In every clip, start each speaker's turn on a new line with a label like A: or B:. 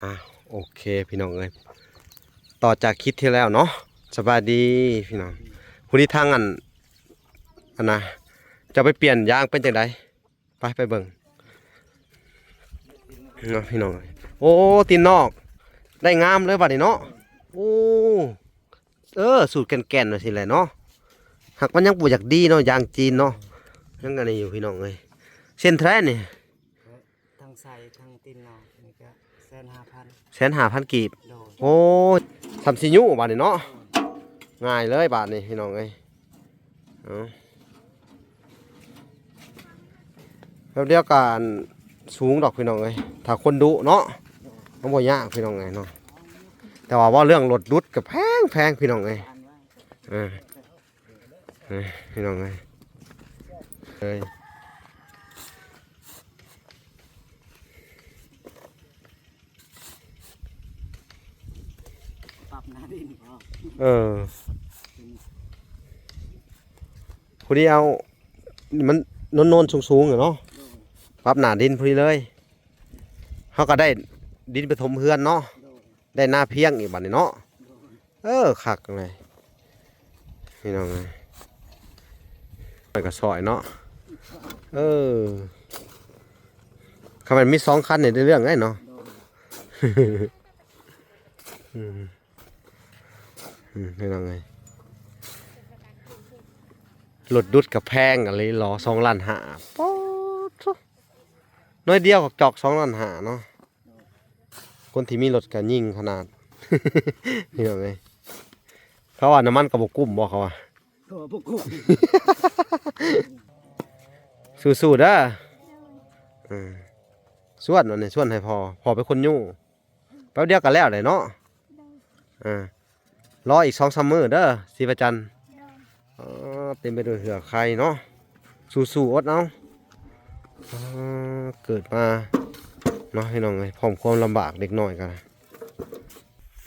A: อ่ะโอเคพี่น้องเอ้ยต่อจากคลิปที่แล้วเนาะสบายดีพี่น้องผู้ที่ทางอันนะจะไปเปลี่ยนยางเป็นจังไดไปเบิ่งเนาะพี่น้องเอ้ยโอ้ตีนนอกได้งามเลยบัดนี้เนาะโอ้สูตรแก่นๆว่าสิแหละเนาะหากมันยังบ่อยากดีเนาะยางจีนเนาะยังกันนี่อยู่พี่น้องเอ้ยเส้นแท้นี่
B: ทางใส่ทางตีนนอกนี่ก็
A: 150,000กีบ
B: โดย
A: โอ้ทำสิยุบาดนี้เนาะง่ายเลยบาดนี้พี่น้องเอ้ยแล้วเดียวกันสูงดอกพี่น้องเอ้ยถ้าคนดุเนาะมันบ่ยากพี่น้องเอ้ยเนาะแต่ว่าเรื่องรถดุดกับแพงพี่น้องเอ้ยพี่น้องเอ้ย
B: ปรับหน้าดิน
A: พอดีเอามันโนนสูงๆเนาะปรับหนาดินพอดีเลยเขาก็ได้ดินไปถมเฮือนเนาะได้หน้าเพียงอีกบัดนี้เนาะคักเลยพี่น้องเลยไปกับซอยเนาะคำมันมี2 คันในเรื่องไงเนาะพี่น้องเลยรถดุดกับแพงอะไรหรอ2,500,000ป๊อดน้อยเดียวกับจอก2,500,000เนาะคนที่มีรถก็ยิ่งขนาดนี่ไงเขาว่าน้ำมันกับบกุ้มบอกเขาว่าสู้ๆเด้อส่วนวันนี้ส่วนให้พอเป็นคนยู่แป๊บเดียวกันแล้วเลยเนาะรออีก2-3 มื้อเด้อสิประจันเต็มไปด้วยเหือใครเนาะสู้ๆอดเอาเกิดมาเนาะพี่น้องไงพร้อมความลำบากเด็กน้อยกัน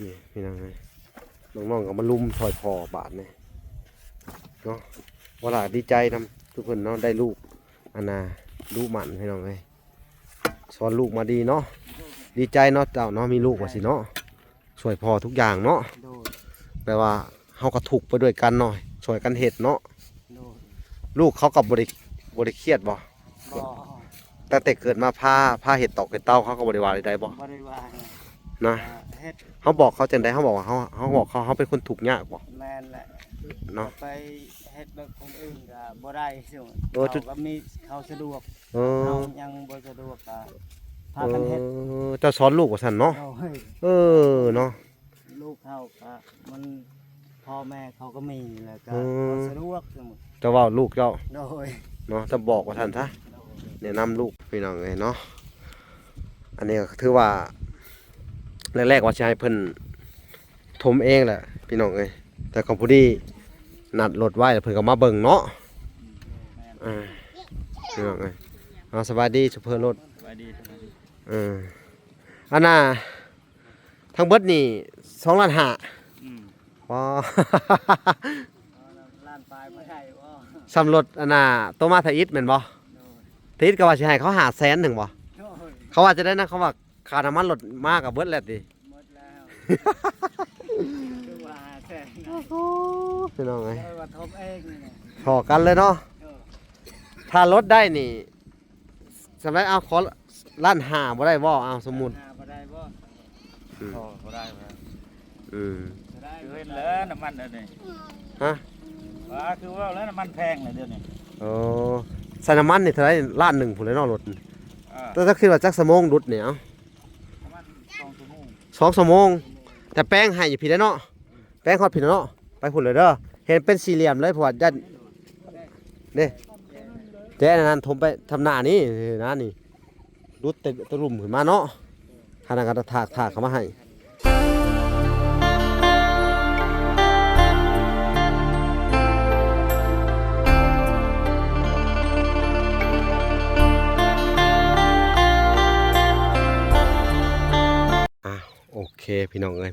A: นี่พี่น้องไงน้องๆก็มาลุมถอยพอบาทเนี่ยเนาะว่าล่ะดีใจทำทุกคนเนาะได้ลูกลูกหมันพี่น้องไงสอนลูกมาดีเนาะดีใจเนาะเจ้าเนาะมีลูกว่าสิเนาะช่วยพอทุกอย่างเนาะแปลว่าเขาก็ถูกไปด้วยกันหน่อยช่วยกันเห็ดเนาะลูกเขากับบริเครียดบ่แต่เกิดมาผ้าเห็ดตอกเห็ดเต้าเขาก็บริวารใดบ่นะเขาบอกเขาจังไดเขาบอกว่าเขาบอกเขาเป็นคนถูกยากบ่
B: แม่นแหละ
A: เนาะ
B: ไปเฮ็ดแบบคนอื่นก็บ่ได้ส่วนเขาก็มีเขาสะดวกเรายังบ่สะดวกก็พากันเฮ็ด
A: จะสอนลูกว่าซั่นเนาะเนาะ
B: ลูกเขาก็มันพ่อแม่เขาก็มีแล้วก็สะดวกสมมุติ
A: จะว่าลูกเจ้า
B: โดย
A: เนาะจะบอกว่าท่านซะแนะนำลูกพี่น้องเลยเนาะอันนี้ก็ถือว่าแรกๆว่าจะให้เพิ่นถมเองแหละพี่น้องเลยแต่ของผู้ดีนัดรถไว้เพิ่นก็มาเบิ่งเนาะพี่น้องเลยสบายดีสุเพิ่นรถ
B: สบายดี
A: อันน่ะทั้งเบิดนี่2,500,000ว้า
B: ล้านปลายบ่ได้บ่
A: สำรถอันน่ะโตมาไทอิสแม่นบ่ไทอิสก็ว่าสิให้เขา500,000นึงบ่เขาว่าจะได้นะเขาว่าค่าน้ำมันรถมากกับเบิดแล้วติ
B: หมดแล้วคือว่า500,000
A: พี่น้องเอ้ย
B: ว่าทบเองนี่
A: พอกันเลยเนาะถ้ารถได้นี่สำหรับเอาขอ1,500,000บ่ได้บ่เอาสมมุติ
B: บ่ได้บ่
C: บ่ได้บ่
B: ได้
C: คือเห็นแล้วน้ำมันเดี๋ยวนี้
A: ฮะ
C: คือว่าแล้วน้ำมันแพงเลยเดี๋ยวนี้
A: ใส่น้ำมันนี่เท่าไหร่1,000,000พุ่นเลยเนาะรถแต่ถ้าคิดว่าจักชั่วโมงดุดเนี่ย
C: ประมาณ
A: 2 ชั่วโมงแต่แป้งให้อยู่พี่ได้เนาะแป้งฮอดพี่เนาะไปพุ่นเลยเด้อเห็นเป็นสี่เหลี่ยมเลยเพราะว่ายันนี่แต่นั้นถมไปทำหน้านี่นะนี่ดุดตะลุ่มขึ้นมาเนาะขนาดกระถากเข้ามาให้โอเคพี่น้องเอ้ย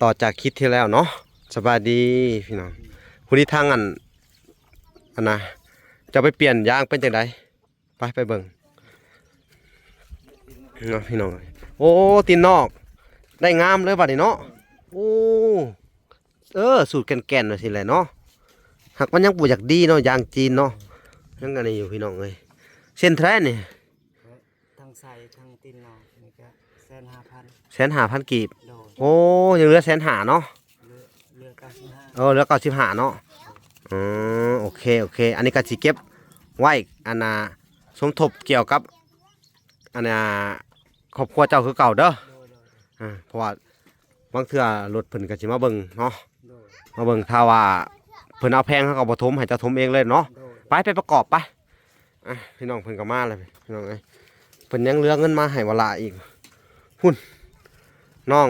A: ต่อจากคลิปที่แล้วเนาะสบายดีพี่น้องผู้ที่ทางอันนะจะไปเปลี่ยนยางเป็นจังไดไปเบิ่งเนาะพี่น้อง โอ้ตีนนอกได้งามเลยบัดนี้เนาะโอ้สูตรแก่นๆว่าสิแหละเนาะหากมันยังบ่อยากดีเนาะยางจีนเนาะยังกันนี่อยู่พี่น้องเอ้ยเส้นแท้นี่
B: ทั้งใส่ทั้งตีนนอกนี่ก็150,000
A: 150,000กีบ
B: โดย
A: โอ้ยังเหลือ150,000เนาะ
B: เรือ95
A: เหลือ95เนาะโอเคอันนี้ก็สิเก็บไว้อันน่ะสมทบเกี่ยวกับอันน่ะครอบครัวเจ้าคือเก่าเด้อ
B: โดย
A: เพราะว่าบางเทื่อรถเพิ่นก็สิมาเบิ่งเนาะ
B: โดย
A: มาเบิ่งถ้าว่าเพิ่นเอาแพงเขาก็บ่ถมให้เจ้าถมเองเลยเนาะ
B: โดย
A: ไปประกอบไปพี่น้องเพิ่นก็มาแล้วพี่น้องเอ้ยเพิ่นยังเหลือเงินมาให้เวลาอีกหุ่นน้อง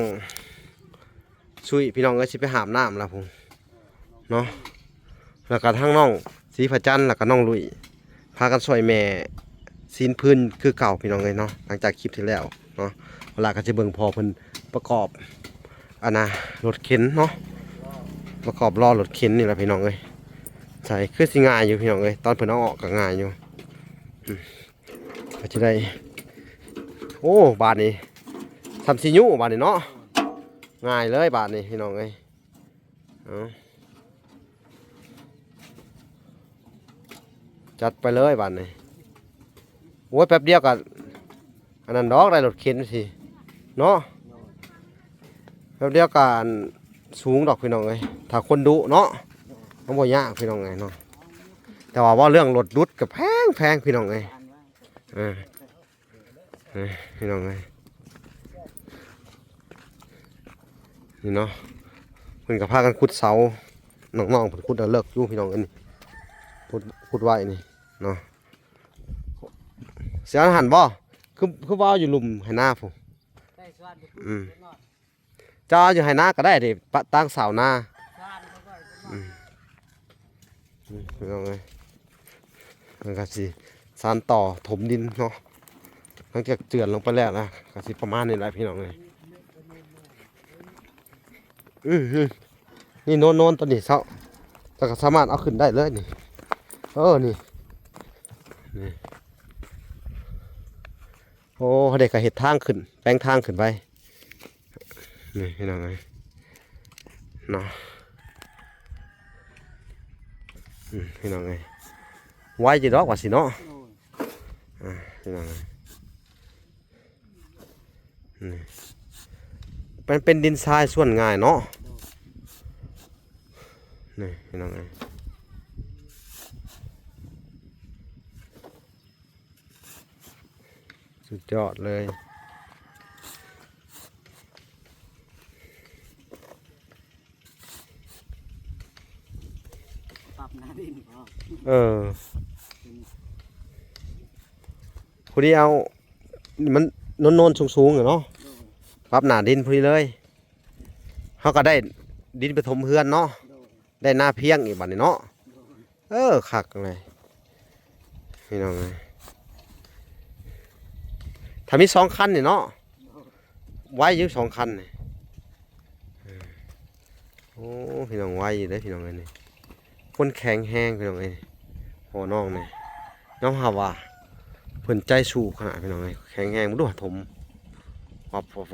A: ซุยพี่น้องเอ้ยสิไปหาบน้ำแล้วพุ่นเนาะแล้วก็ทั้งน้องศรีพระจันทร์แล้วก็น้องลุยพากันช่วยแม่ซีนพื้นคือเก่าพี่น้องเอ้ยเนาะหลังจากคลิปที่แล้วเนาะเวลาก็สิเบิ่งพอเพิ่นประกอบอันน่ะรถเข็นเนาะประกอบล้อรถเข็นนี่แหละพี่น้องเอ้ยใช่คือสิง่ายอยู่พี่น้องเอ้ยตอนเพิ่นเอาออกก็ง่ายอยู่ก็จะได้โอ้บาทนี้ทำซีญูบาทนี้เนาะง่ายเลยบาทนี้พี่น้องเอ้ยจัดไปเลยบาทนี้โอ้ยแป๊บเดียวกันอันนั้นดอกได้รถเข็นสิเนาะแป๊บเดียวกันสูงดอกพี่น้องเอ้ยถ้าคนดุเนาะมันบ่ยากพี่น้องเอ้ยเนาะแต่ว่าเรื่องรถดุดกับแพงพี่น้องเอ้ยพี่น้องเอ้ยนี่เนาะเพิ่นก็พากันขุดเสาน้องๆเพิ่นขุดแล้วเลิกอยู่พี่น้องเอ้ยนี่ขุดไว้นี่เนาะเสียอาหารบ่คือว่าอยู่หลุมไหหน้าพุ่น
B: ได้สวัสดี
A: จ้าอยู่ไหหน้าก็ได้ดิปะตั้งเสาหน้าพี่น้องเอ้ยมันก็สิสานต่อถมดินเนาะหลังจากเจือนลงไปแล้วนะก็สิประมาณนี้แหละพี่น้องเอ้ยนี่โน่นตัวนี้เสาแต่ก็สามารถเอาขึ้นได้เลยนี่นี่โอ้เด็กก็เห็ดทางขึ้นแปลงทางขึ้นไปนี่พี่น้องเอ้ยเนาะพี่น้องเอ้ยไว้จีดอกว่าสิเนาะพี่น้องเอ้ยเป็นดินทรายส่วนง่ายเนาะนี่พี่น้องเอ้ยสุดยอดเลย
B: ปรับหน้าดินพอ
A: พอดีเอามันโนนสูงๆเนาะปรับหนาดินพอดีเลยเขาก็ได้ดินไปถมเฮือนเนาะได้หน้าเพียงอีกบัดนี้เนาะคักเลยพี่น้องเลยถ้ามี2 คันนี่เนาะไว้อยู่2 คันนี่โอ้พี่น้องไว้อยู่ได้พี่น้องเลยนี่คนแข็งแห้งพี่น้องเลยพอน้องนี่น้องหาว่าเพิ่นใจสู้ขนาดพี่น้องเลยแข็งแห้งมันดูถม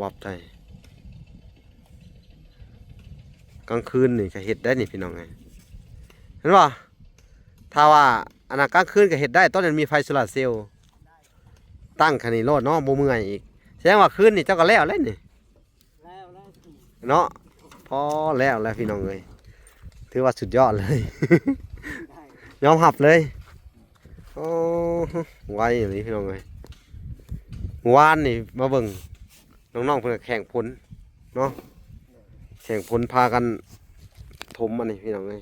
A: วับใจกลางคืนนี่ก็เห็ดได้นี่พี่น้องไงเห็นป่ะถ้าว่าอันนั้นกลางคืนก็เห็ดได้ตอนนั้นมีไฟโซลาร์เซลล์ตั้งคันนี้โลดเนาะบ่เมื่อยอีกแสดงว่าคืนนี่เจ้าก็แล้วนี่เนาะพอแล้วพี่น้องเลยถือว่าสุดยอดเลย ยอมหับเลยโอ้ไวอย่างนี้พี่น้องเลยวานนี่มาเบิ่งน้องๆเพิ่นแข่งผลเนาะแข่งผลพากันถมอันนี้พี่น้องเลย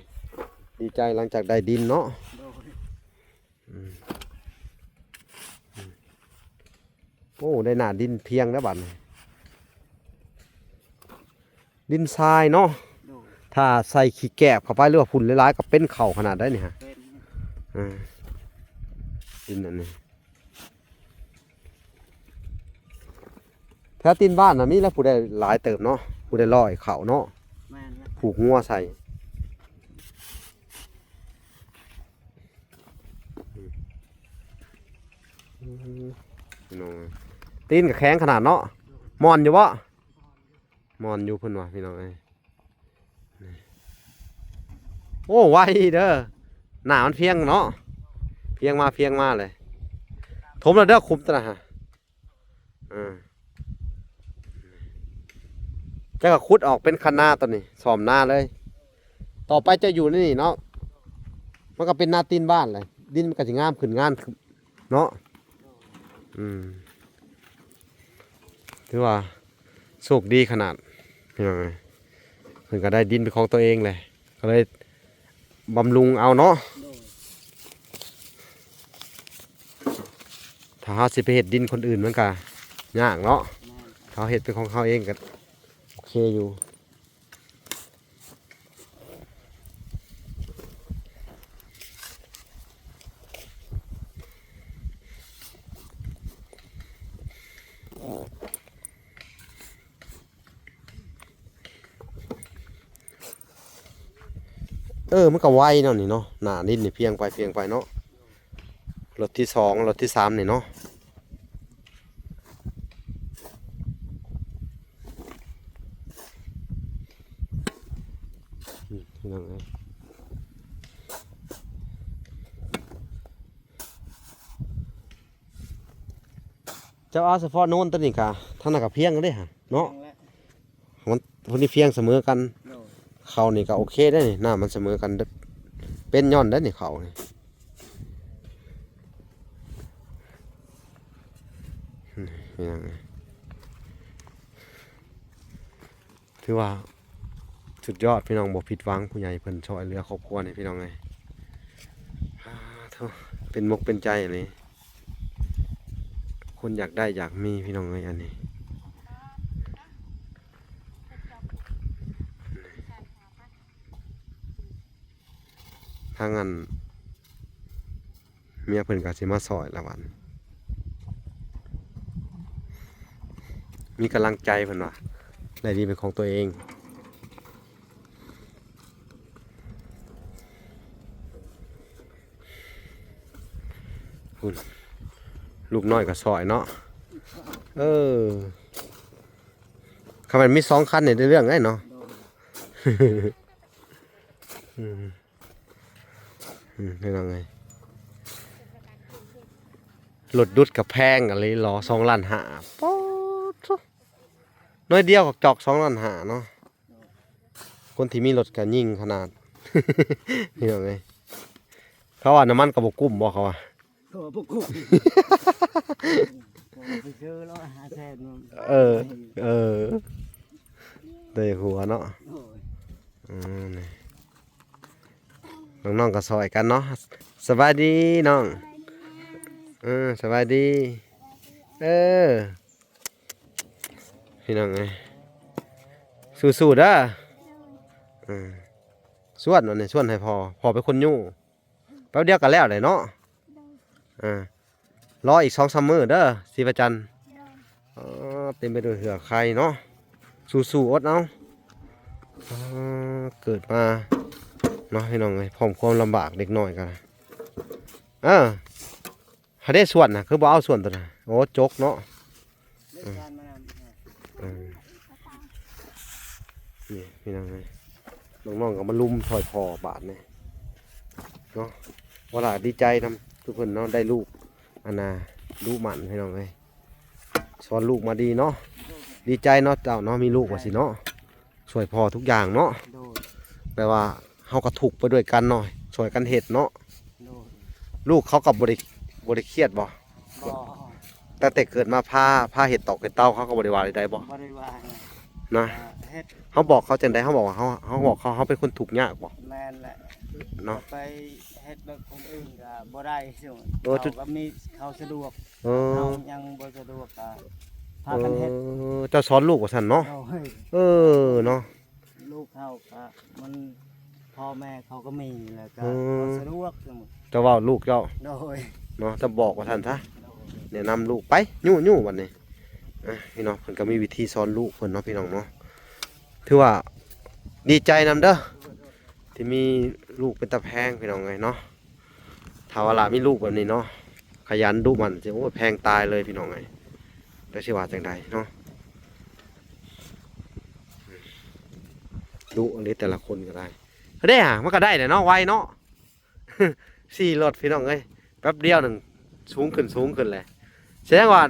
A: ดีใจหลังจากได้ดินเนาะโอ้ได้หนาดินเพียงแล้วบัดนี้ดินทรายเนาะถ้าใส่ขี้แกบเข้าไปหรือว่าฝุ่นหลายๆก็เป็นเข่าขนาดได้นี่ฮะดินอันนี้แท้ตีนบ้านนะมีแล้วผู้ได้หลายเติมเนาะผู้ได้ลอยเข่าเนาะผูกงัวใส่ตีนกับแข้งขนาดเนาะ มอนอยู่บ่มอนอยู่เพิ่นว่าพี่น้องเอ้ยนี่โอ้ไวเด้อหน้ามันเพียงเนาะเพียงมาเลยถมแล้วเด้อคุมตะนะฮะจะก็ขุดออกเป็นคันนาตัวนี้ซ่อมหน้าเลยต่อไปจะอยู่นี่เนาะมันก็เป็นหน้าตีนบ้านเลยดินมันก็สิงามขึ้นงามเนาะถือว่าโชคดีขนาดพี่น้องเอ้ยเพิ่นก็ได้ดินเป็นของตัวเองเลยก็เลยบำรุงเอาเนาะถ้าเฮาสิไปเฮ็ดดินคนอื่นมันก็ยากเนาะเขาเฮ็ดเป็นของเขาเองก็โอเคอยู่มันก็ไวเนาะนี่เนาะหน้าดินนี่เพียงไปเนาะรถที่2รถที่3นี่เนาะพี่น้องเอ้ยเจ้าเอาเฉพาะโน้นตัวนี้ค่ะท่านน่ะก็เพียงกันเด้ฮะเนาะมันพวกนี้เพียงเสมอกันเขานี่ก็โอเคได้นี่หน้ามันเสมอกันเป็นย้อนได้นี่เขานี่พี่น้องเอ้ยถือว่าสุดยอดพี่น้องบ่ผิดหวังผู้ใหญ่เพิ่นช่วยเหลือครอบครัวนี่พี่น้องเอ้ยเป็นมกเป็นใจอันนี้คนอยากได้อยากมีพี่น้องเอ้ยอันนี้ถ้างั้นเมียเพิ่นก็สิมาซอยละวันมีกำลังใจเพิ่นว่าได้ดีเป็นของตัวเองคุณลูกน้อยก็ซอยเนาะคำมันมี2 คันเนี่ยได้เรื่องไงเนาะนี่น้องไงรถดุดกับแพงอะไรรอ2.5 ล้านป๊อดน้อยเดียวกับจอก2.5 ล้านเนาะคนที่มีรถก็ยิ่งขนาด นี่น้องไงเขาว่าน้ำมันกับบกุ้มบอกเขาว่า
B: ก็พวกกูไปซื้อแล้ว5 แสน
A: ได้หัวเนาะน้องๆก็ซอยกันเนาะสบายดีน้องสบายดีพี่น้องไงสู้ๆเด้อส่วนนี่ส่วนให้พอเป็นคนยุ่งแป๊บเดียวกันแล้วเลยเนาะรออีก2-3 มื้อเด้อสิประจันเต็มไปด้วยเหือใครเนาะสู้ๆอดเอาเกิดมาเนาะพี่น้องเลยพร้อมความลำบากเด็กน้อยกันหาได้ส่วนนะคือบ่เอาส่วนตัวนะโอ้จกเนาะนี่พี่น้องเลยน้องๆก็มาลุมถอยพอบาทเนี่ยเนาะเวลาดีใจทำทุกคนเนาะได้ลูกลูกหมันพี่น้องเลยสอนลูกมาดีเนาะดีใจเนาะเจ้าเนาะมีลูกว่าสิเนาะช่วยพอทุกอย่างเนาะแปลว่าเขาก็ถูกไปด้วยกันหน่อยช่วยกันเห็ดเนาะลูกเขากับบริเครียดบ่แต่เกิดมาผ้าเห็ดตอกเห็ดเต้าเขาก็บริวารใดบ่นะเขาบอกเขาจังไดเขาบอกว่าเขาบอกเขาเป็นคนถูกยากบ่
B: แม่นแหละ
A: เนาะ
B: ไปเฮ็ดแบบคนอื่นก็บ่ได้เขาก็มีเขาสะดวกเรายังบ่สะดวกก็พากันเฮ็ด
A: เจ้าสอนลูกว่าซั่นเนาะเนาะ
B: ลูกเขาก็มันพ่อแม่เขาก็มีแล้วก็สะดวก
A: เจ้าว่าลูกเจ้า
B: เ
A: นาะจะบอกว่าท่านซะแนะนำลูกไปยู่วันนี้พี่น้องเพิ่นก็มีวิธีสอนลูกเพิ่นเนาะพี่น้องเนาะถือว่าดีใจนำเด้อที่มีลูกเป็นตาแพงพี่น้องไงเนาะถ้าว่าล่ะมีลูกแบบนี้เนาะขยันดุมันจะโอ้แพงตายเลยพี่น้องไงได้สิว่าจังไดเนาะ ดุอันนี้แต่ละคนก็ได้ได้ฮะมันก็ได้แต่เนาะไวเนาะ 4 รถพี่น้องเอ้ยแป๊บเดียวหนึงสูงขึ้นเลยแสดงว่า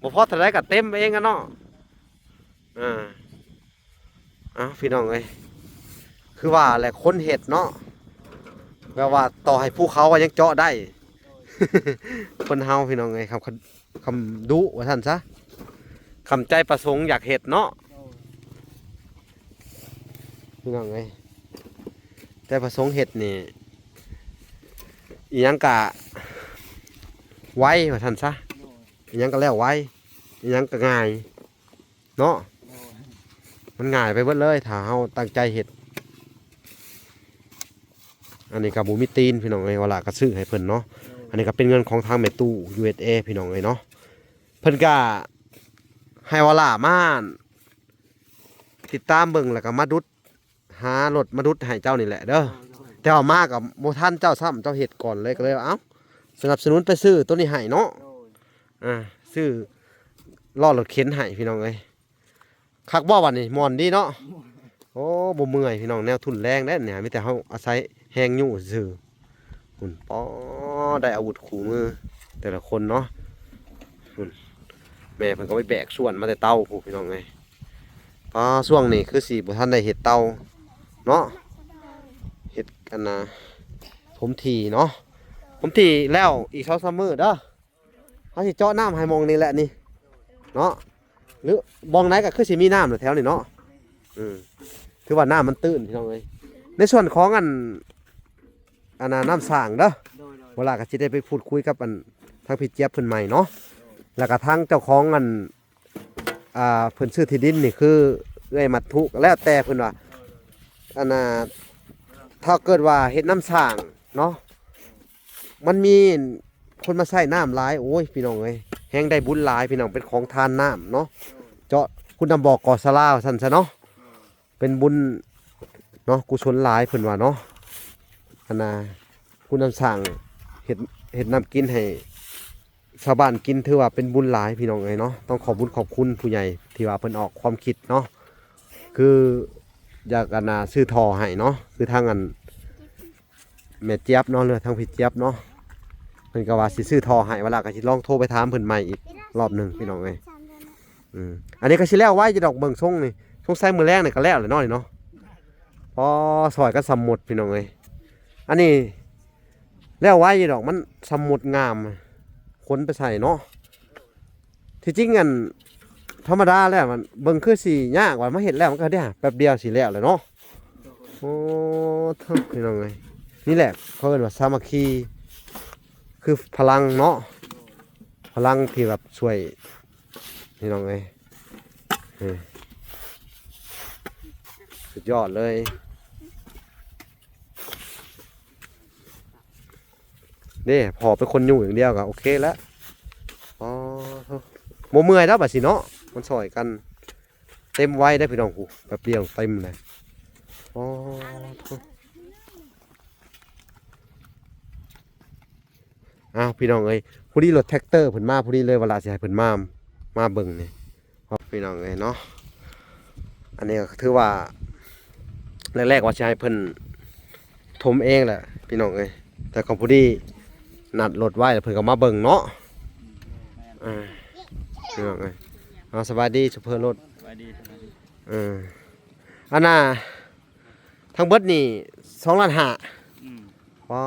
A: บ่พอเท่าไรก็เต็มเองกันเนาะพี่น้องเอ้ยคือว่าแหละคนเห็ดเนาะแปลว่าต่อให้ภูเขาก็ยังเจาะได้ คนเฮาพี่น้องเอ้ยครับคำดุว่าท่านซะคำใจประสงค์อยากเห็ดเนาะพี่น้องเอ้ยแต่ประสงค์เห็ดนี่อีหยังกะไว้ว่าท่านซะอีหยังก็แล้วไว้อีหยังก็ง่ายเนาะมันง่ายไปเบิดเลยถ้าเฮาตั้งใจเห็ดอันนี้กับบูมิตีนพี่น้องเอ้ยเวลาก็ซื้อให้เพิ่นเนาะอันนี้ก็เป็นเงินของทางแม่ตู้ USA พี่น้องเอ้ยเนาะเพิ่นก็ให้เวลามาติดตามเบิ่งแล้วก็มาดุดหารถมาดุดให้เจ้านี่แหละเด้อแต่เอามากับโมทันเจ้าซ้ำเจ้าเห็ดก่อนเลยก็เลยเอ้าสนับสนุนไปซื้อตัวนี้ให้เนาะซื้อล่อรถเข็นให้พี่น้องเอ้ยคักบ่วันนี้มอนดีเนาะโอ้บ่เมื่อยพี่น้องแนวทุนแรงได้เนี่ยมีแต่เฮาอาศัยแฮงยู่ซื่อหุ่นป้อได้อาวุธขู่มือแต่ละคนเนาะหุ่นแม่เพิ่นก็ไปแบกส่วนมาแต่เต้าผู้พี่น้องเอ้ยช่วงนี้คือสิบ่ทันได้เฮ็ดเต้าเนาะเฮ็ดกันนะผมทีเนาะผมทีแล้วอีก2-3 มื้อเด้อเฮาสิเจาะน้ำให้มองนี่แหละนี่เนาะหรือบ่องไหนก็คือสิมีน้ำแถวนี้เนาะถือว่าน้ำมันตื้นพี่น้องเอ้ยในส่วนของอันน้ำสร้างเด้อเวลาก็สิได้ไปพูดคุยกับทางพี่เจี๊ยบเพิ่นใหม่เนาะแล้วก็ทางเจ้าของเพิ่นซื้อที่ดินนี่คือเอ้ยมัดทุกแล้วแต่เพิ่นว่าถ้าเกิดว่าเฮ็ดน้ำสร้างเนาะมันมีคนมาใส่น้ำหลายโอ้ยพี่น้องเอ้ยแฮงได้บุญหลายพี่น้องเป็นของทานน้ำเนาะเจาะคุณนำบอกก่อสลาซั่นซะเนาะเป็นบุญเนาะกุศลหลายเพิ่นว่าเนาะคุณนำสั่งเฮ็ดน้ำกินให้ชาวบ้านกินถือว่าเป็นบุญหลายพี่น้องเอ้ยเนาะต้องขอบคุณผู้ใหญ่ที่ว่าเพิ่นออกความคิดเนาะคืออยากซื้อท่อให้เนาะคือทางแม่เจี๊ยบเนาะหรือทางพี่เจี๊ยบเนาะเพิ่นก็ว่าสิซื้อท่อให้เวลาก็สิลองโทรไปถามเพิ่นใหม่อีกรอบนึงพี่น้องเอ้ยอันนี้ก็สิแล้วไว้จะดอกเบิ่งส่งนี่สงสัยมื้อแรกนี่ก็แล้วแหละเนาะนี่เนาะพอซอยก็สำหมดพี่น้องเอ้ยอันนี้แล้วไว้จะดอกมันสำหมดงามคนไปใส่เนาะที่จริงกันธรรมดาแล้วมันเบิ่งคือสิยากกว่ามาเฮ็ดแล้วมันก็ได้แป๊บเดียวสิแล้วเลยเนาะโอ้พี่น้องเอ้ยนี่แหละเขาเรียกว่าสามัคคีคือพลังเนาะพลังที่แบบช่วยพี่น้องเอ้ยสุดยอดเลยนี่พอเป็นคนอยู่อย่างเดียวก็โอเคแล้วโมเมื่อยแล้วบัดสิเนาะมันซอยกันเต็มไว้ได้พี่น้องกูแบบเดียวเต็มเลยพี่น้องเอ้ยผู้ดีรถแท็กเตอร์เพิ่นมาผู้ดีเลยเวลาสิให้เพิ่นมาเบิ่งนี่พี่น้องเอ้ยเนาะอันนี้ก็ถือว่าแรกๆว่าสิให้เพิ่นถมเองแหละพี่น้องเอ้ยแต่ของผู้ดีนัดรถไว้เพิ่นก็มาเบิ่งเนาะพี่น้องเอ้ยสบายดีซุปเปอร์รถ
C: สบายดี
A: อันน่ะทั้งเบิดนี่2.5 ล้านว้า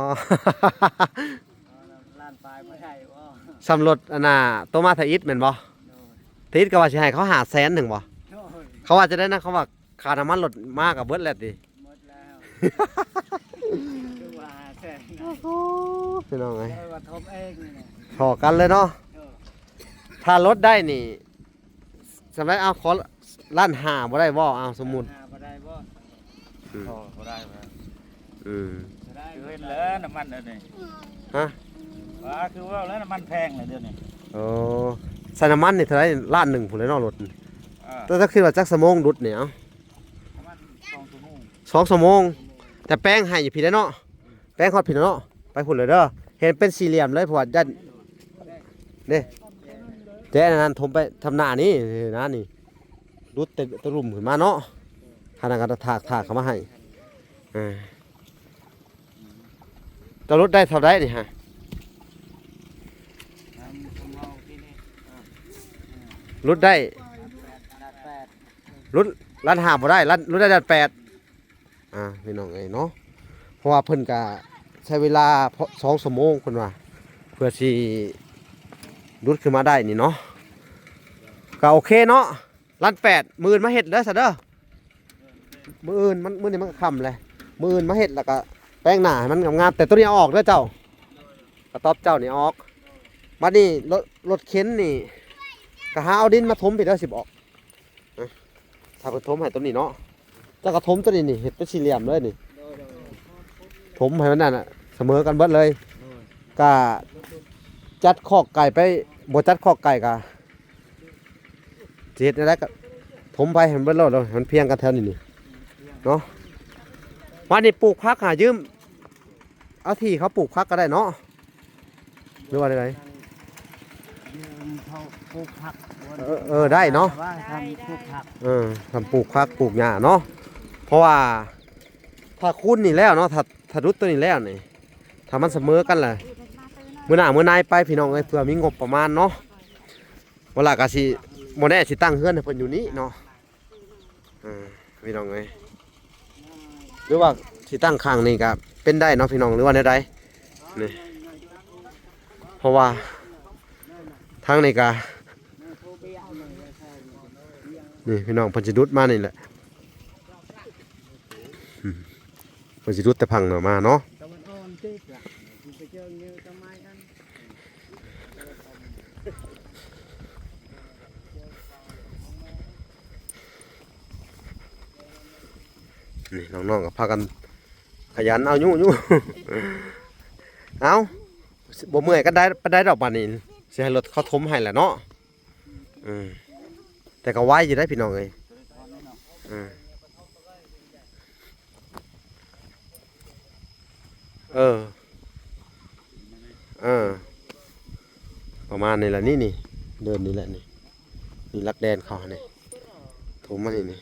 B: ล้านปลายบ่ได้บ่
A: สำรถอันน่ะโตมาทอิฐแม่นบ่ทอิฐก็ว่าสิให้เขา500,000นึงบ่เขาว่าจะได้นะเขาว่าค่าน้ำมันรถมาก็เบิดแล้วติ
B: หมดแล้วคือว่าแท้
A: พี่น้องเอ้ย
B: ว่าทบเองนี่นะ
A: พอกันเลยเนาะถ้ารถได้นี่สำหรับเอาขอ1.5 ล้านบ่ได้บ่เอาสมมุติ
B: บ่ได้บ่
C: บ่ได้บ่
B: ได้
C: คือเห็นแล้วน้ำมันนี่คือว่าแล้วน้ำมันแพงเลยเดี๋ยวนี้
A: ใส่น้ำมันนี่เท่าไหร่1.1 ล้านพุ่นเลยเนาะรถแต่ถ้าคิดว่าจักชั่วโมงดุดเนี่ยเอา
C: ประมาณ2 ชั่วโมง
A: 2 ชั่วโมงแต่แป้งให้อยู่พี่ได้เนาะแป้งฮอดพี่เนาะไปพุ่นเลยเด้อเห็นเป็นสี่เหลี่ยมเลยเพราะว่ายันเด้แจ้นั้นถมไปทำหน้านี่นะนี่รุดตะลุ่มขึ้นมาเนาะ ขนาดก็ถากเขามาให้จะลดได้เท่าไรนี่ฮะ
B: ทำเอาที่นี่
A: ลดได้
B: ดัดแปด
A: ลดร้านหาบ่ได้ร้านลดได้8พี่น้องเอ้ยเนาะเพราะว่าเพิ่นก็ใช้เวลา2 ชั่วโมงเพิ่นว่าเพื่อสิรุดขึ้นมาได้นี่เนาะก็โอเคเนาะร้าน8มื้ออื่นมาเฮ็ดเด้อซะเด้อมื้ออื่นมื้อนี้มันก็ค่ำเลยมื้ออื่นมาเฮ็ดแล้วก็แป้งหน้าให้มันงามๆแต่ตัวนี้เอาออกเด้อเจ้ากระต๊อบเจ้านี่ออกบัดนี้รถเข็นนี่ก็หาเอาดินมาถมไปเด้อสิบออกถ้าเพิ่นถมให้ตัวนี้เนาะเจ้าก็ถมตัวนี้นี่เฮ็ดเป็นสี่เหลี่ยมเลยนี่ถมให้มันนั่นน่ะเสมอกันเบิดเลยก็จัดคอกไก่ไปบ่จัดคอกไก่ก็สิเฮ็ดได้ก็ถมไปให้มันเบิดแล้วให้มันเพียงกันแถวนี้นี่เนาะวันนี้ปลูกผักหายืมเอาที่เขาปลูกผักก็ได้เนาะหรือว่าอะไร
B: ยืมเขาปลูกผัก
A: ได้เนาะ
B: ว่าทำปลูกผัก
A: ทำปลูกผักปลูกหญ้าเนาะเพราะว่าถ้าคุ้นนี่แล้วเนาะถ้ารุดตัวนี้แล้วนี่ถ้ามันเสมอกันแหละมื้อหน้ามื้อนายไปพี่น้องเอ้ยเพื่อมีงบประมาณเนาะเวลาก็สิบ่แน่สิตั้งเฮือนให้เพิ่นอยู่นี้เนาะพี่น้องเอ้ยหรือว่าสิตั้งข้างนี่ก็เป็นได้เนาะพี่น้องหรือว่าใดๆนี่เพราะว่าทางนี้ก็นี่พี่น้องเพิ่นสิดุดมานี่แหละเพิ่นสิดุดแต่พังเนาะมาเนาะนี่น้องๆก็พากันขยันเอายุ่เอาบ่เมื่อยก็ได้ดอกบานนี้สิให้รถเขาถมให้แหละเนาะแต่ก็ไว้อยู่ได้พี่น้องเอ้ยประมาณนี้แหละนี่เดินนี่แหละนี่ลักแดนเขาเนี่ยถมมานี่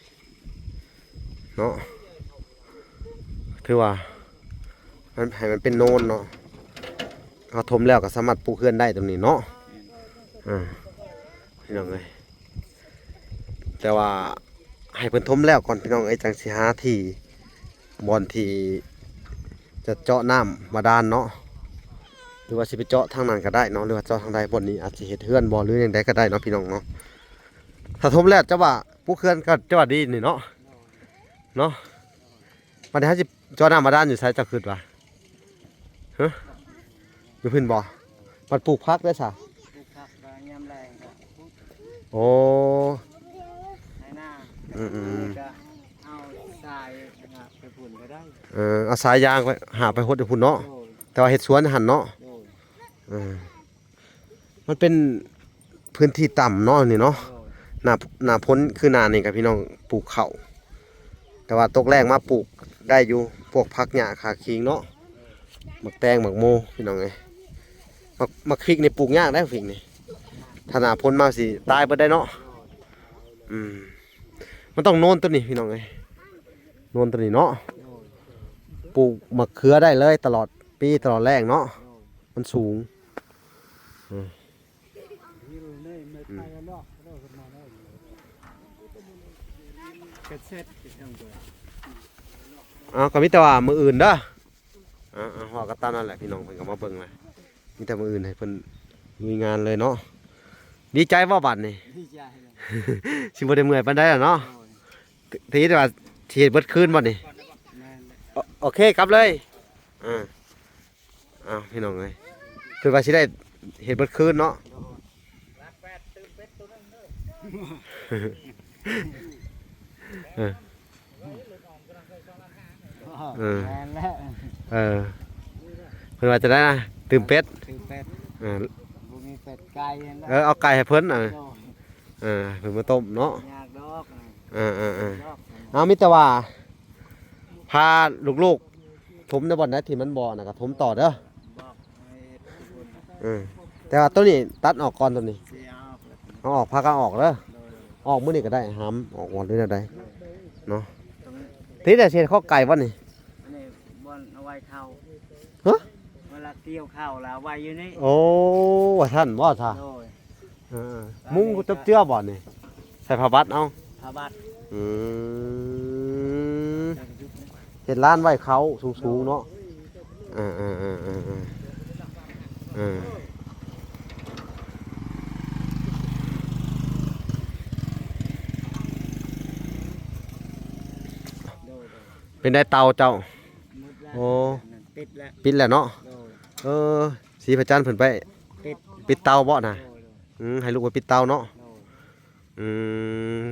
A: เนาะถือว่ามันให้มันเป็นโนนเนาะเขาถมแล้วก็สามารถปลูกเรือนได้ตรงนี้เนาะพี่น้องเอ้ยแต่ว่าให้เพิ่นถมแล้วก่อนพี่น้องเอ้ยจังสิหาที่บ่อนที่จะเจาะน้ำบาดาลเนาะหรือว่าสิไปเจาะทางนั้นก็ได้เนาะหรือว่าเจาะทางใดบ่อนนี้อาจจะเฮ็ดเฮือนบ่หรืออย่างใดก็ได้เนาะพี่น้องเนาะถ้าถมแล้วจะว่าปลูกเรือนก็จะว่าดีนี่เนาะวันนี้เขาจะเจาะน้ำบาดาลอยู่ไสจะคิดว่าฮะอยู่พื้นบ่มันปลูกผักได้ซะ
B: ปลูกผักก็ยามแรงก็ปลูก
A: โอ้
B: ในหน้า ก็เอาทรายไปพุ่นก็ได้
A: เอาสายยางไปหาไปหดอยู่พุ่นเนาะ
B: โดย
A: แต่ว่าเฮ็ดสวนหันเนาะ
B: โดย
A: มันเป็นพื้นที่ต่ำเนาะนี่เนาะ
B: โดย
A: หน้าพ้นคือหน้านี่กับพี่น้องปลูกข้าวแต่ว่าตกแรกมาปลูกได้อยู่พวกผักหญ้าขาคิงเนาะหมักแตงหมักโมพี่น้องเอ้ยหมักพริกนี่ปลูกยากได้พริกนี่ถ้าหน้าพ้นมาสิตายบ่ได้เนาะมันต้องโน่นตัวนี้พี่น้องเอ้ยโน่นตัวนี้เนาะ
B: โดย
A: ปลูกมะเขือได้เลยตลอดปีตลอดแรงเนาะ
B: โดย
A: มันสูงก็มีแต่ว่ามืออื่นเด้อฮอกระตันนั่นแหละพี่น้องเพิ่นก็มาเบิ่งเลยมีแต่มืออื่นให้เพิ่นมีงานเลยเนาะดีใจว่าบัดนี่
B: ดีใจเลย
A: สิบ่ได้เมื่อยปานใดล่ะเนาะ
B: โดย
A: ทีแต่ว่าสิเฮ็ดเบิดคืนบ่นี่
B: แม่นเลย
A: โอเคกลับเลยพี่น้องเอ้ยคือว่าสิได้เฮ็ดเบิดคืนเนาะ
B: โดยรักแปดตื่นเป็ดตัวนึงเด้อแม่นแล้ว
A: เพิ่นว่าจะได้นะตื่มเป็ด
B: ตื่นเป็ด
A: เออ
B: บ่มีเป็ดไก่เห็นแล้ว
A: เอาไก่ให้เพิ่น
B: โดย
A: เพิ่นมาต้มเนาะ
B: ยากดอกดอก
A: เอามีแต่ว่าพาลูกๆถมในบ่อนนะที่มันบ่อน่ะก็ถมต่อเด้อ
B: บอกให้เฮ็ดทุกคน
A: แต่ว่าตัวนี้ตัดออกก่อนตัวนี้
B: สิเอา
A: เอาออกพากันออกเด้อ
B: โดย
A: ออกมื้อนี้ก็ได้หามออกหมดเลยได้เนาะ
B: ต้อง
A: ติดแต่เศษข้อไก่บ่นี่
B: อันนี้บอนเอาไว้เข้า
A: ฮะ
B: เวลาเกี่ยวข้าวแล้วเอาไว้อยู่นี่
A: โอ้ว่าท่านบ่ท่า
B: โดย
A: เออมุ้งจับเจือบ่นี่ใส่ผ้าบัดเอา
B: พระบัด
A: อืมเฮ็ดร้านไว้เขาสูงๆเนาะเออ
B: โดย
A: เป็นได้เตาเจ้า
B: มุดแล้ว
A: โอ้
B: นั่นปิดแล้ว
A: ปิดแล้วเนาะ
B: โดย
A: เออสีพระจันทร์เพิ่นไป
B: ปิด
A: ปิดเตาบ่น่ะ
B: โดย
A: ให้ลูกไปปิดเตาเนาะ
B: โดย
A: อืม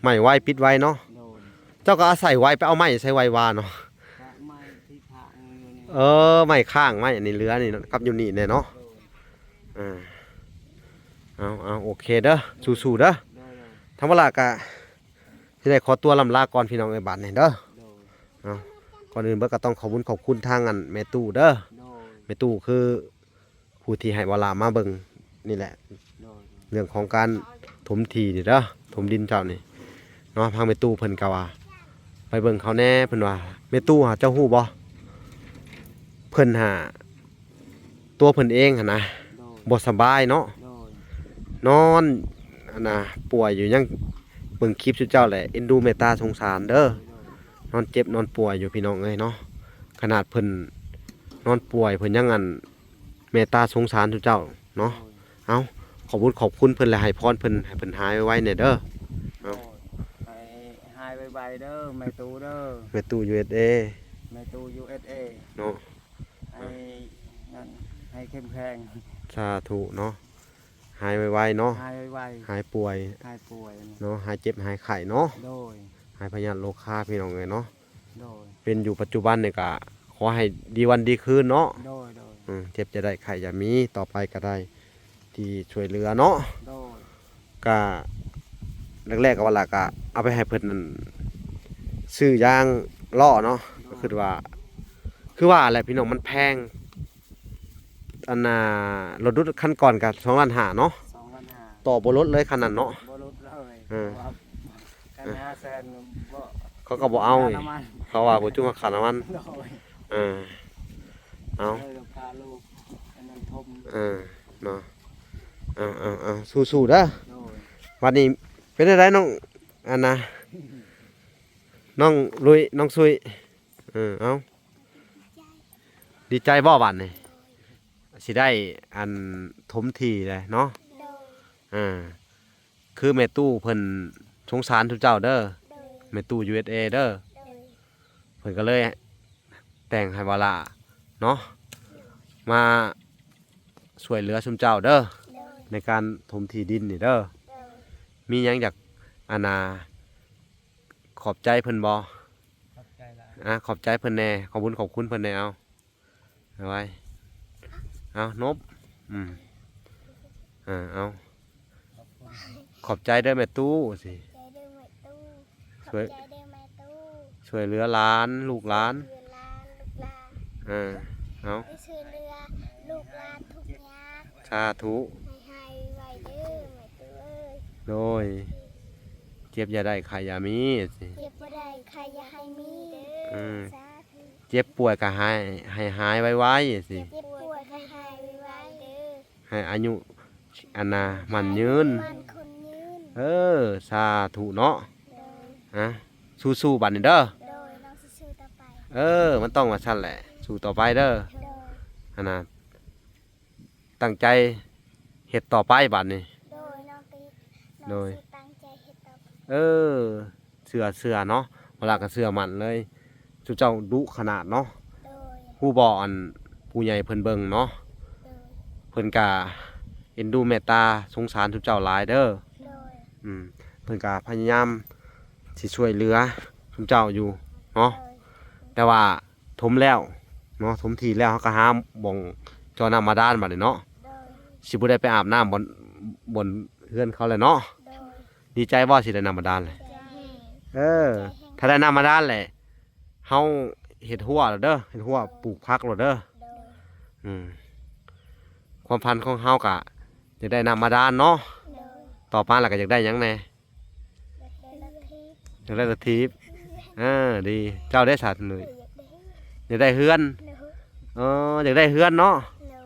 A: ไม้ไว้ปิดไว้เนาะ
B: โดย
A: เจ้าก็อาศัยไว้ไปเอาไม้ใส่ไว้วาเนาะ
B: พระไม้ที่พระอยู่นี่
A: เออไม้ข้างไม้อันนี้เรือนี่เนาะกับอยู่นี่แน่เนาะ
B: โดย
A: เอาโอเคเด้อสู้ๆเด้อ
B: โดย
A: ทั้งเวลากะที่ได้ขอตัวลำลาก่อนพี่น้องไอ้บาทนี่เด้อ
B: โดย
A: ก่อนอื่นเบิกก็ต้องขอบคุณทางอันแม่ตู้เด้อ
B: โดย
A: แม่ตู้คือผู้ที่ให้เวลามาเบิ่งนี่แหละ
B: โดย
A: เรื่องของการถมที่นี่เด้อถมดินเจ้านี่เนาะพังแม่ตู้เพิ่นก็ว่าไปเบิ่งเขาแน่เพิ่นว่าแม่ตู้หาเจ้าฮู้บ่เพิ่นหาตัวเพิ่นเองหั่นนะ
B: โดย
A: บ่สบายเนาะ
B: โดย
A: นอนอันน่ะป่วยอยู่ยังเบิ่งคลิปสุดเจ้าแหละเอ็นดูเมตตาสงสารเด้อนอนเจ็บนอนป่วยอยู่พี่น้องเอ้ยเนาะขนาดเพิ่นนอนป่วยเพิ่นยังอันเมตตาสงสารสุดเจ้าเนาะเอาขอบคุณเพิ่นและให้พรเพิ่นให้เพิ่นหายไวๆเนี่ยเด้อ
B: โดยให้หายไวๆเด้อแม่ตูเด้อ
A: แม่ตู้ USA
B: แม่ตู USA
A: เนาะ
B: ให้นั่นให้เข้มแข็ง
A: สาธุเนาะหายไวๆเนาะ
B: หายไว
A: หายป่วย
B: ๆหายป่วย
A: เนาะหายเจ็บหายไข้เนาะ
B: โดย
A: หายพยาธิโรคาพี่น้องเอ้ยเนาะ
B: โดย
A: เป็นอยู่ปัจจุบันเนี่ยก็ขอให้ดีวันดีคืนเนาะ
B: โดย โดย
A: เจ็บจะได้ไข่จะมีต่อไปก็ได้ที่ช่วยเหลือเนาะ
B: โดย
A: ก็แรกๆก็ว่าละก็เอาไปให้เพิ่นนั่นซื้อยางล้อเนาะก็คือว่าอะไรพี่น้องมันแพงอันน่ะรถดุคันก่อนกับ2,500,000เนาะ
B: 2,500,000
A: ต่อบ่ลดเลยคันนั้นเนาะ
B: บ่ลดเลย
A: เออ
B: กัน500,000บ่
A: เขาก็บ่เอาอีก
B: น้ำมัน
A: เขาว่าบ่จุมาค่าน้ำมัน
B: โดย
A: เออเอา
B: เลยกับพาลูกอันนั้นทม
A: เนาะเอาสู้ๆเด้อ
B: โดย
A: วันนี้เป็นอะไรน้องอันนะน้องลุยน้องซุยเอาดีใจบ่บัดนี่สิได้อันถมทีเลยเนาะคือแม่ตู้เพิ่นสงสารทุกเจ้าเด้อแม่ตู้ USA เด้อเพิ่นก็เลยแต่งให้วาลาเนาะมาช่วยเหลือชุมเจ้าเด้อในการถมที่ดินนี่เด้อมีหยังอยากอานาขอบใจเพิ่นบ่
B: ขอบใจละ
A: ขอบใจเพิ่นแน่ขอบคุณเพิ่นแน่เอาไว้เอานบเอาขอบใจเด้อแม่ตู้สิ
D: ใจเดิมแม่ตู้
A: ช่วย
D: ใจเดิมแม่ตู้
A: ช่วยเหลือหลานลูกหลาน
D: เรือลานลูกลาน
A: เอา
D: ไปซื้อเรือลูกลานทุกอยาง
A: สาธุ
D: ให้ไวเด้อแม่ตู้เอ้ย
A: โดยเจ็บอย่าได้ไข้อย่ามีสิ
D: เจ็บบ่ได้ใครอย่าให้มีเด้
A: อืม
D: สาธุ
A: เจ็บป่วยก็หายไวๆสิ
D: เจ็บป่วยให้หายไวเด้อ
A: ให้อายุอันน่ะมันยืน
D: มันคนยืน
A: สาธุเนาะ
D: โดย
A: สู้ๆบัดนี้เด้อ
D: โดยน้องซื่อๆต่อไป
A: มันต้องว่าซั่นแหละสู้ต่อไปเด้อ
D: โดย
A: อันน่ะตั้งใจเฮ็ดต่อไปบัดนี้
D: โดยน้องติ๊ก
A: โด
D: น้อง
A: ย
D: สิตั้งใจเฮ็ดต่อไป
A: เสือเนาะเวลาก็เสือมันเลยจุเจ้าดุขนาดเนาะ
D: โดย
A: ผู้บ่อันผู้ใหญ่เพิ่นเบิ่งเนาะ
D: โดย
A: เพิ่นก็เอ็นดูเมตตาสงสารทุกเจ้าหลายเด้อ
D: โดย
A: เพิ่นก็พยายามสิช่วยเหลือทุกเจ้าอยู่เนาะ
D: โดย
A: แต่ว่าถมแล้วเนาะถมทีแล้วเขาก็หาบ่องจอน้ำมาด้านบัดนี้เนาะ
D: โดย
A: สิบ่ได้ไปอาบน้ำบนเฮือนเขาเลยเนาะ
D: โดย
A: ดีใจบ่สิได้น้ำมาด้านเลย
D: ใจแห้ง
A: ถ้าได้น้ำมาด้านแหละเฮาเห็ดหัวแล้วเด้อเห็ดหัวปลูกพักแล้วเด้อ
D: โดย
A: ความพันธุ์ของเฮากะจะได้น้ำมาด้านเนาะ
D: โดย
A: ต่อไปแล้วก็อยากได้หยังแหน่
D: เด็กละที
A: อยากได้กะทิ ดีเจ้าได้สัตว์เลย
D: อยากได้
A: อยากได้เฮือน
D: เด้อ
A: อยากได้เฮือนเนาะ
D: เด้อ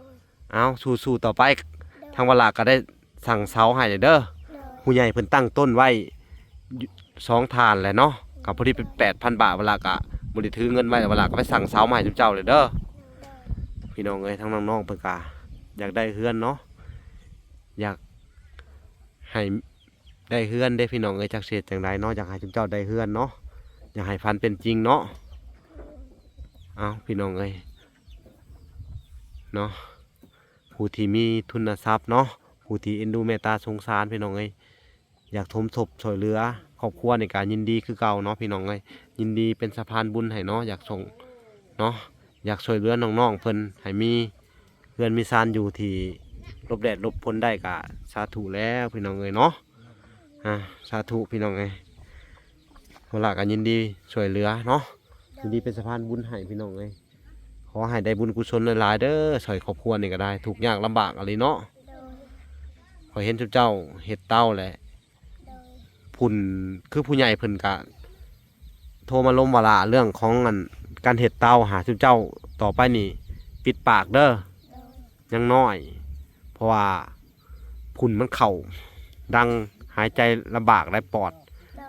A: เอาสู้ๆต่อไปทางเวลาก็ได้สั่งเสาให้เด้อ
D: เด้อ
A: ผู้ใหญ่เพิ่นตั้งต้นไว้2 ฐานแหละเนาะก็พอดีเป็น 8,000 บาทเวลาก็บ่ได้ถือเงินไว้เวลาก็ไปสั่งเสามาให้เจ้าเลยเด้อพี่น้องเอ้ยทั้งน้องๆเพิ่นก็อยากได้เฮือนเนาะอยากให้ได้เฮือนได้พี่น้องเอ้ยจักเสียจังไดเนาะอยากให้เจ้าได้เฮือนเนาะอยากให้ฝันเป็นจริงเนาะเอาพี่น้องเอ้ยเนาะผู้ที่มีทุนทรัพย์เนาะผู้ที่เอ็นดูเมตตาสงสารพี่น้องเอ้ยอยากทมทบช่วยเหลือครอบครัวในการยินดีคือเก่าเนาะพี่น้องเอ้ยยินดีเป็นสะพานบุญให้เนาะอยากส่งเนาะอยากช่วยเหลือน้องๆเพิ่นให้มีเพื่อนมีซานอยู่ที่หลบแดดหลบฝนได้กะสาธุแล้วพี่น้องเอ้ยเนาะสาธุพี่น้องเอ้ยเวลากันยินดีช่วยเหลือเนาะยินดีเป็นสะพานบุญให้พี่น้องเอ้ยขอให้ได้บุญกุศลหลายๆเด้อช่วยครอบครัวนี่ก็ได้ทุกข์ยากลำบากอะไรเนาะ
D: เด้อ
A: ขอเห็นเจ้าเฮ็ดเต้าแหละ
D: เด้อ
A: พุ่นคือผู้ใหญ่เพิ่นกะโทรมาล้มวาระเรื่องของการเฮ็ดเต้าหาเจ้าต่อไปนี่ปิดปากเด้อ
D: เด้อ
A: ยังน้อย เพราะว่าพุ่นมันเข่าดังหายใจลำบากได้ปอด
D: เด้อ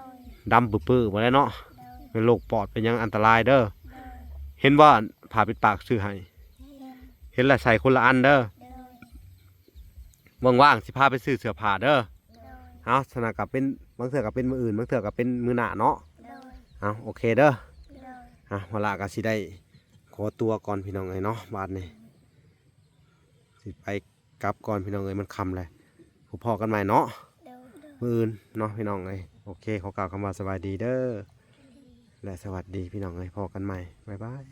A: ดำปื้อๆบ่ได้เนาะ
D: เด้อ
A: เป็นโรคปอดเป็นหยังอันตรายเด้อ
D: เด้อ
A: เห็นว่าผ่าปิดปากซื้อให้
D: เด้อ
A: เห็นแล้วใส่คนละอันเด้อ
D: เด้อ
A: ว่างๆสิพาไปซื้อเสื้อผ้าเด้อ
D: เด้อ
A: เอาสนะกับเป็นบางเทื่อก็เป็นมื้ออื่นบางเทื่อก็เป็นมื้อหน้าเนาะ
D: เด้อ
A: เอาโอเคเด้อ
D: เด้อ
A: เวลาก็สิได้ขอตัวก่อนพี่น้องเอ้ยเนาะบาดนี้สิไปกลับก่อนพี่น้องเอ้ยมันค่ำเลยพบพอกันใหม่เนาะ
D: เด้อ
A: มื้ออื่นเนาะพี่น้องเอ้ยโอเคขอกล่าวคำว่าสวัสดีเด้อและสวัสดีพี่น้องเอ้ยพอกันใหม่บ๊ายบาย